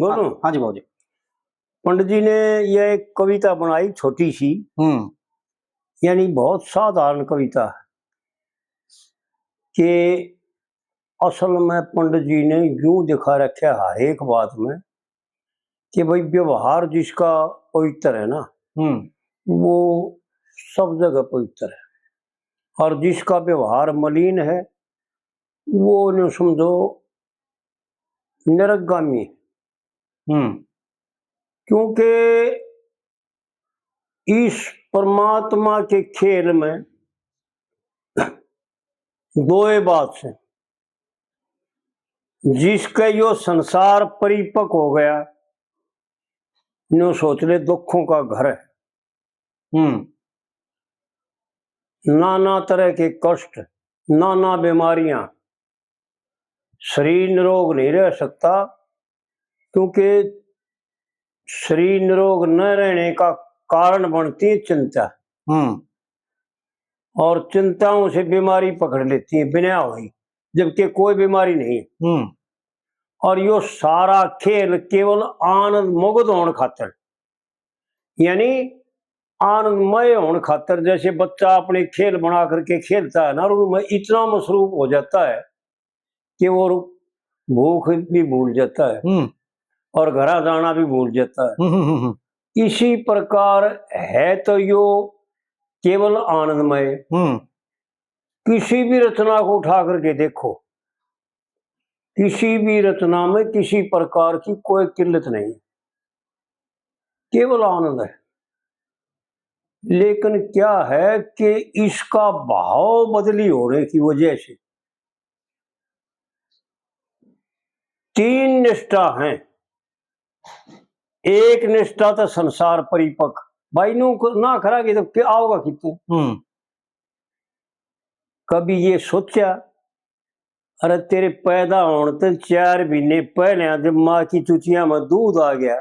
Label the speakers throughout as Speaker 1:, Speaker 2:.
Speaker 1: बोलो।
Speaker 2: हाँ जी बाबू जी।
Speaker 1: पंडित जी ने यह एक कविता बनाई छोटी सी, यानी बहुत साधारण कविता है कि असल में पंडित जी ने यूं दिखा रखा है हर एक बात में कि भाई व्यवहार जिसका पवित्र है ना, वो सब जगह पवित्र है, और जिसका व्यवहार मलिन है वो न समझो नरकगामी है। क्योंकि इस परमात्मा के खेल में दो बात से, जिसका यो संसार परिपक्व हो गया नो सोच ले दुखों का घर है। नाना तरह के कष्ट, नाना बीमारियां, शरीर निरोग नहीं रह सकता, क्योंकि शरीर निरोग न रहने का कारण बनती है चिंता, और चिंताओं से बीमारी पकड़ लेती है बिना हुई, जबकि कोई बीमारी नहीं है। और यो सारा खेल केवल आनंद मुग्ध होने खातिर, यानी आनंदमय होने खातिर, जैसे बच्चा अपने खेल बना करके खेलता है ना, उनमें इतना मसरूफ हो जाता है कि वो भूख भी भूल जाता है और घरा जाना भी भूल जाता है। इसी प्रकार है तो यो केवल आनंदमय। किसी भी रचना को उठा करके देखो, किसी भी रचना में किसी प्रकार की कोई किल्लत नहीं, केवल आनंद है। लेकिन क्या है कि इसका भाव बदली होने की वजह से तीन निष्ठा हैं। एक निष्ठा तो संसार परिपक्व, भाई नो ना करागे तो क्या आओगा कितने। कभी ये सोचा, अरे तेरे पैदा होने तो 4 महीने पहले जब माँ की चुचिया में दूध आ गया,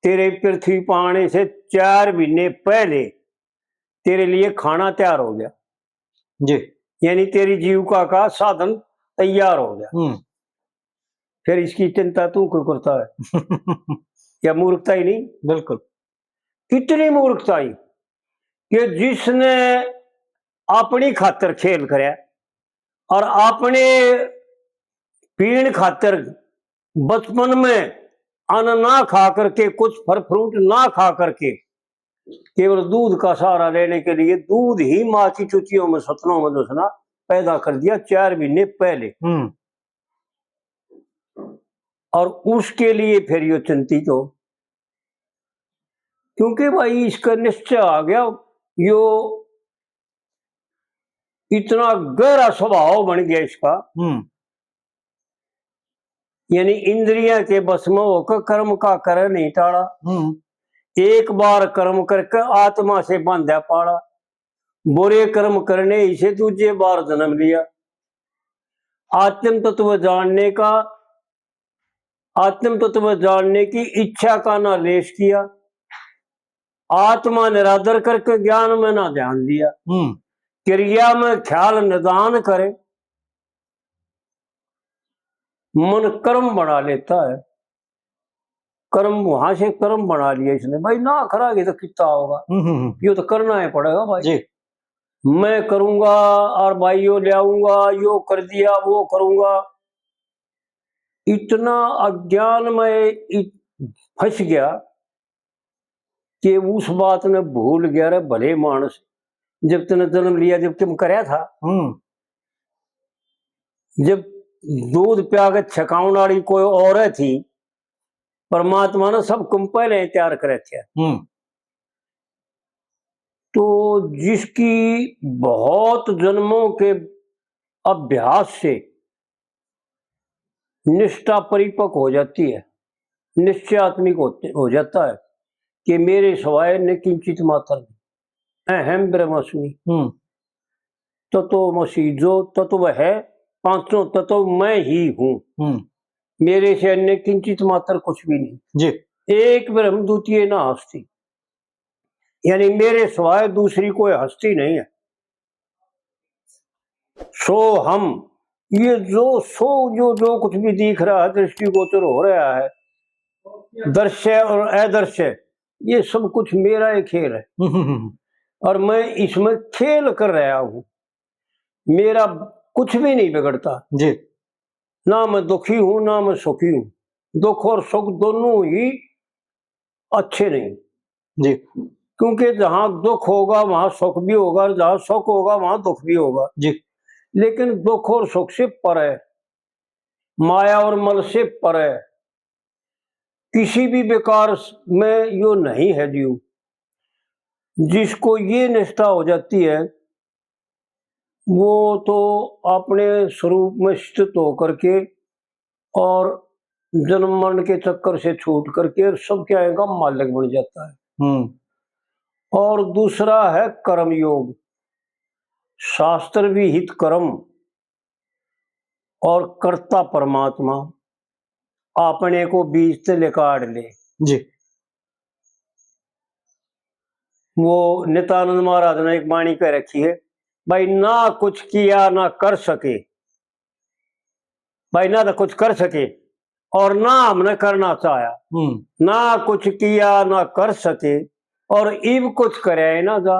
Speaker 1: तेरे पृथ्वी पाने से 4 महीने पहले तेरे लिए खाना तैयार हो गया जी, यानी तेरी जीविका का साधन तैयार हो गया। फिर इसकी चिंता तू क्यों करता है? क्या मूर्खता ही नहीं? बिल्कुल। कितनी मूर्खता ही कि जिसने अपनी खातर खेल करे और अपने पीण खातर बचपन में अन्न ना खा करके, कुछ फल फ्रूट ना खा करके, केवल दूध का सहारा लेने के लिए दूध ही माँ की चुचियों में सतनों में दूसरा पैदा कर दिया 4 महीने पहले, और उसके लिए फिर यो चिंतित हो, क्योंकि भाई इसका निश्चय आ गया, यो इतना गहरा स्वभाव बन गया इसका, यानी इंद्रियां के बस में होकर कर्म का कर नहीं टाड़ा। एक बार कर्म करके आत्मा से बांधा पाड़ा, बुरे कर्म करने इसे दूसरे बार जन्म लिया। आत्म तत्व जानने का, आत्म तत्व जानने की इच्छा का ना लेश किया, आत्मा निरादर करके ज्ञान में ना ध्यान दिया, क्रिया में ख्याल निदान करे, मन कर्म बना लेता है। कर्म वहां से कर्म बना लिया इसने, भाई ना करागे तो कितना होगा, यो तो करना ही पड़ेगा भाई जी। मैं करूंगा और भाई यो ले आऊंगा, यो कर दिया वो करूंगा, इतना अज्ञान में फंस गया कि उस बात ने भूल गया रे भले मानस, जब तुमने जन्म लिया, जब तुम कराया था, जब दूध प्या के छकाउन वाली कोई और थी, परमात्मा ने सब कुम पहले तैयार करे थे। तो जिसकी बहुत जन्मों के अभ्यास से निष्ठा परिपक्व हो जाती है, निश्चयात्मिक हो जाता है कि मेरे सवाय न किंचित मात्र अहम ब्रह्मास्मि तत्वमसि, जो तत्व है पांचों तत्व मैं ही हूं, मेरे से अन्य किंचित मात्र कुछ भी नहीं जी। एक ब्रह्म द्वितीय ना हस्ती, यानी मेरे सिवाय दूसरी कोई हस्ती नहीं है। सो हम, ये जो सो जो कुछ भी दिख रहा है, दृष्टिगोचर हो रहा है, दृश्य और अदृश्य ये सब कुछ मेरा एक खेल है और मैं इसमें खेल कर रहा हूँ। मेरा कुछ भी नहीं बिगड़ता
Speaker 2: जी।
Speaker 1: ना मैं दुखी हूं ना मैं सुखी हूं। दुख और सुख दोनों ही अच्छे नहीं
Speaker 2: जी।
Speaker 1: क्योंकि जहां दुख होगा वहां सुख भी होगा, जहां सुख होगा वहां दुख भी होगा
Speaker 2: जी।
Speaker 1: लेकिन दुख और सुख से पर है, माया और मल से पर है, किसी भी विकार में यो नहीं है जीव। जिसको ये निष्ठा हो जाती है वो तो अपने स्वरूप में स्थित होकर के और जन्म मरण के चक्कर से छूट करके सब क्या आएगा मालिक बन जाता है। और दूसरा है कर्म योग, शास्त्र विहित कर्म और कर्ता परमात्मा अपने को बीज से लेकाड़ ले।
Speaker 2: जी।
Speaker 1: वो नित्यानंद महाराज ने एक वाणी कह रखी है, भाई ना कुछ किया ना कर सके, भाई ना तो कुछ कर सके और ना हमने करना चाहा, ना कुछ किया ना कर सके और इब कुछ करे ना जा।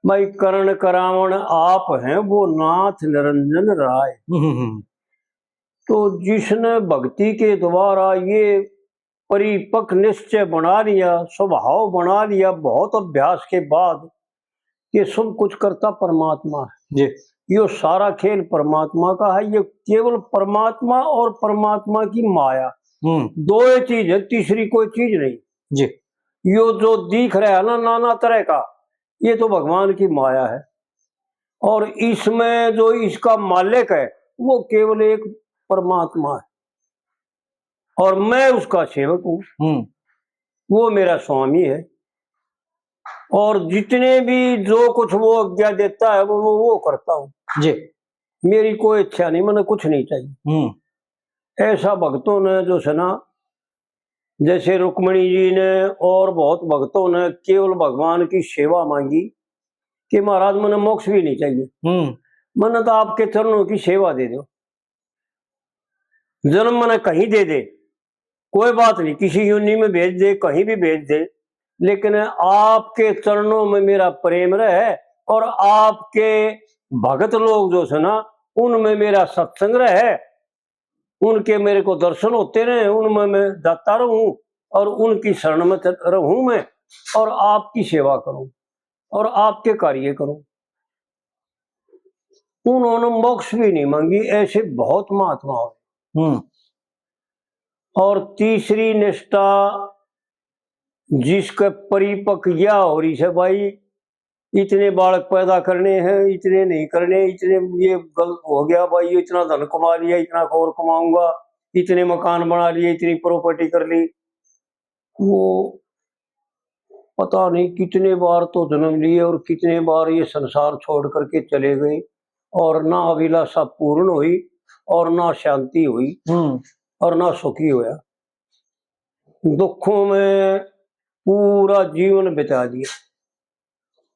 Speaker 1: भाई करण करावण आप हैं वो नाथ निरंजन राय। तो जिसने भक्ति के द्वारा ये परिपक्व निश्चय बना लिया, स्वभाव बना लिया बहुत अभ्यास के बाद, ये सब कुछ करता परमात्मा है।
Speaker 2: जी।
Speaker 1: ये सारा खेल परमात्मा का है। ये केवल परमात्मा और परमात्मा की माया दो ही चीज है, तीसरी कोई चीज नहीं।
Speaker 2: जी।
Speaker 1: यो जो दिख रहा है ना नाना तरह का, ये तो भगवान की माया है और इसमें जो इसका मालिक है वो केवल एक परमात्मा है और मैं उसका सेवक हूँ। वो मेरा स्वामी है और जितने भी जो कुछ वो आज्ञा देता है वो करता हूँ जी। मेरी कोई इच्छा नहीं, मैंने कुछ नहीं चाहिए। ऐसा भक्तों ने जो सुना, जैसे रुक्मणी जी ने और बहुत भक्तों ने केवल भगवान की सेवा मांगी कि महाराज मैंने मोक्ष भी नहीं चाहिए, मैंने तो आपके चरणों की सेवा दे दो, जन्म मैंने कहीं दे दे कोई बात नहीं, किसी योनि में भेज दे, कहीं भी भेज दे, लेकिन आपके चरणों में मेरा प्रेम रहे और आपके भगत लोग जो है ना उनमें मेरा सत्संग रहे, उनके मेरे को दर्शन होते रहे, उनमें मैं जाता रहूं और उनकी शरण में रहूं मैं और आपकी सेवा करूं और आपके कार्य करूं। उन्होंने मोक्ष भी नहीं मांगी, ऐसे बहुत महात्मा हुए। और तीसरी निष्ठा जिसका परिपक्व या हो रही है, भाई इतने बालक पैदा करने हैं, इतने नहीं करने, इतने ये गलत हो गया भाई, ये इतना धन कमा लिया, इतना और कमाऊंगा, इतने मकान बना लिए, इतनी प्रॉपर्टी कर ली। वो पता नहीं कितने बार तो जन्म लिए और कितने बार ये संसार छोड़ करके चले गए और ना अभिलाषा पूर्ण हुई और ना शांति हुई और ना सुखी हुआ। दुखों में पूरा जीवन बिता दिया,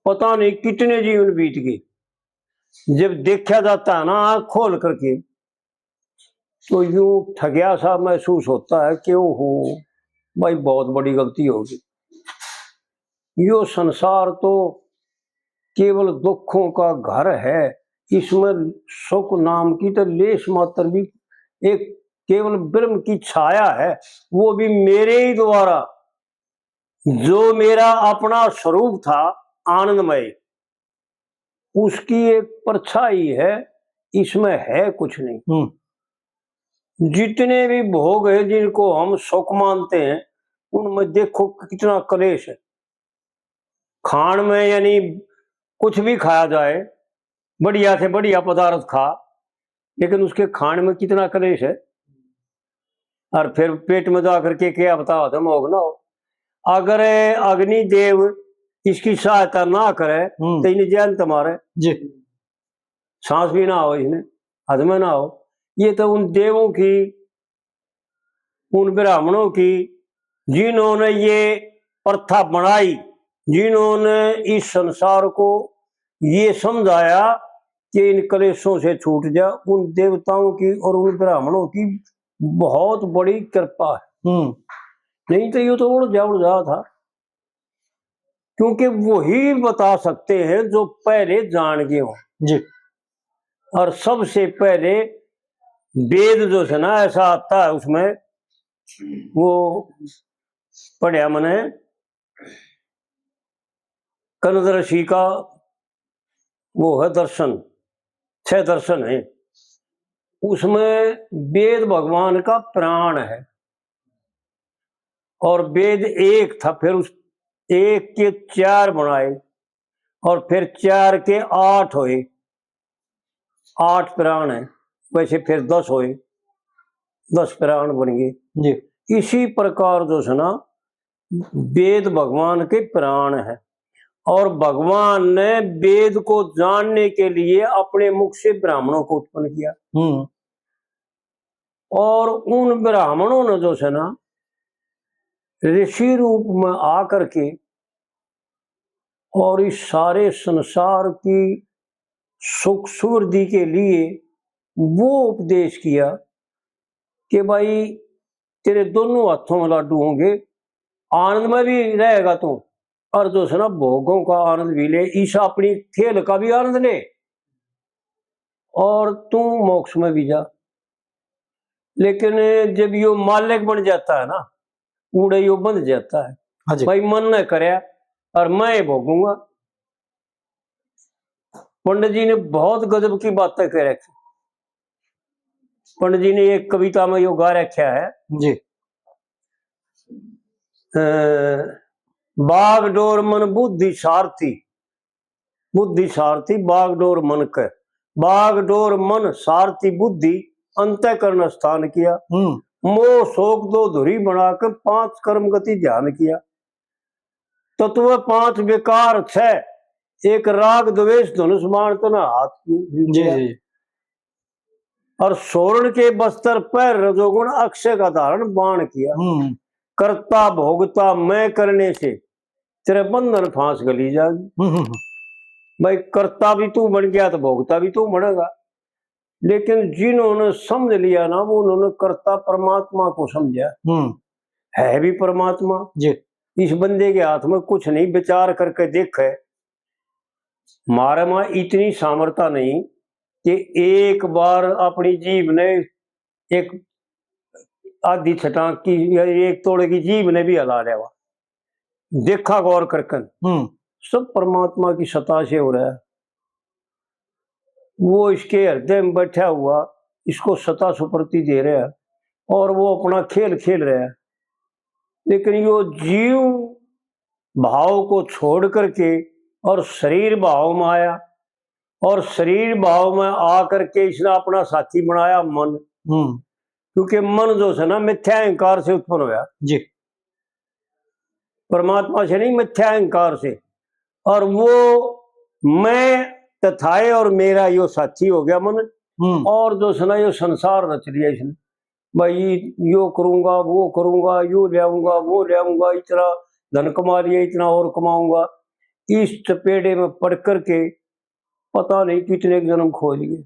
Speaker 1: पता नहीं कितने जीवन बीत गए। जब देखा जाता है ना आंख खोल करके तो यूं ठगिया सा महसूस होता है कि ओहो भाई बहुत बड़ी गलती होगी। यो संसार तो केवल दुखों का घर है, इसमें सुख नाम की तो लेश मात्र भी एक केवल ब्रह्म की छाया है, वो भी मेरे ही द्वारा, जो मेरा अपना स्वरूप था आनंदमय, उसकी एक परछाई है, इसमें है कुछ नहीं। जितने भी भोग है जिनको हम सुख मानते हैं उनमें देखो कितना कलेश है। खान में यानी कुछ भी खाया जाए, बढ़िया से बढ़िया पदार्थ खा, लेकिन उसके खान में कितना कलेश है और फिर पेट में जाकर के क्या बताओ तो मोग ना हो। अगर अग्निदेव इसकी सहायता ना करे तो इन्हें जान तुम्हारे जी, सांस भी ना हो, इसमें हजम ना हो। ये तो उन देवों की, उन ब्राह्मणों की जिन्होंने ये प्रथा बनाई, जिन्होंने इस संसार को ये समझाया कि इन कलेशों से छूट जा, उन देवताओं की और उन ब्राह्मणों की बहुत बड़ी कृपा है। नहीं तो ये तो उड़ जा था, क्योंकि वही बता सकते हैं जो पहले जान गए हो
Speaker 2: जी।
Speaker 1: और सबसे पहले वेद जो है ना, ऐसा आता है उसमें, वो पढ़िया मैंने कनद ऋषि का वो है दर्शन, 6 दर्शन है, उसमें वेद भगवान का प्राण है और वेद एक था, फिर उस एक के 4 बनाए और फिर 4 के 8 हुए, 8 प्राण है, वैसे फिर 10 हुए, 10 प्राण बन गए जी। इसी प्रकार जो है ना वेद भगवान के प्राण है और भगवान ने वेद को जानने के लिए अपने मुख से ब्राह्मणों को उत्पन्न किया और उन ब्राह्मणों ने जो है ना ऋषि रूप में आकर के और इस सारे संसार की सुख समृद्धि के लिए वो उपदेश किया कि भाई तेरे दोनों हाथों में लाडू होंगे, आनंद में भी रहेगा तू और जो है ना भोगों का आनंद भी ले, ईशा अपनी खेल का भी आनंद ले और तू मोक्ष में भी जा। लेकिन जब यो मालिक बन जाता है ना, कूड़े यो बंध जाता है, भाई मन न करे और मैं भोगूंगा। पंडित जी ने बहुत गजब की बातें कह रखी। पंडित जी ने एक कविता में यो गा रखा है जी, बागडोर मन बुद्धि सारथी, बुद्धि सारथी बागडोर मन के, बागडोर मन सारथी बुद्धि अंतःकरण स्थान किया, मोह शोक दो धुरी बनाकर 5 कर्म गति ध्यान किया, तत्व 5 विकार 6, एक राग द्वेष धनुष बाण तना हाथ जी। और सोरण के बस्तर पर रजोगुण अक्षय का धारण बाण किया, करता भोगता मैं करने से तेरे बंधन फांस गली जागी। भाई करता भी तू बन गया तो भोगता भी तू बनेगा, लेकिन जिन्होंने समझ लिया ना वो उन्होंने करता परमात्मा को समझा, है भी परमात्मा जी। इस बंदे के हाथ में कुछ नहीं, विचार करके देखे, हमारे में इतनी सामर्थ्य नहीं कि एक बार अपनी जीव ने एक आधी छटाक की या एक तोड़े की जीव ने भी हला लिया, देखा गौर करके सब परमात्मा की सत्ता से हो रहा है। वो इसके हृदय में बैठा हुआ इसको सत्ता सुप्रति दे रहा है और वो अपना खेल खेल रहा है, लेकिन यो जीव भाव को छोड़ करके और शरीर भाव में आया और शरीर भाव में आकर के इसने अपना साथी बनाया मन, क्योंकि मन जो है ना मिथ्या अहंकार से उत्पन्न होया जी, परमात्मा से नहीं, मिथ्या अहंकार से, और वो मैं तथाए और मेरा यो साथी हो गया मन, और जो है ना यो संसार रच लिया इसने, भाई यो करूंगा वो करूंगा, यो ले आऊंगा वो ले आऊंगा, इतना धन कमा लिया इतना और कमाऊंगा, इस चपेड़े में पड़ करके पता नहीं कितने जन्म खो लिए।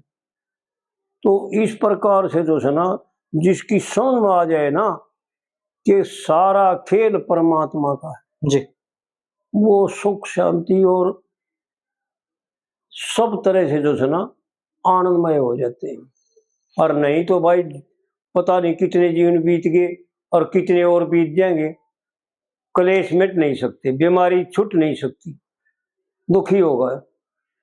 Speaker 1: तो इस प्रकार से जो है ना जिसकी समझ में आ जाए ना कि सारा खेल परमात्मा का है जी, वो सुख शांति और सब तरह से जो है ना आनंदमय हो जाते हैं। और नहीं तो भाई पता नहीं कितने जीवन बीत गए और कितने और बीत जाएंगे, क्लेश मिट नहीं सकते, बीमारी छूट नहीं सकती, दुखी होगा।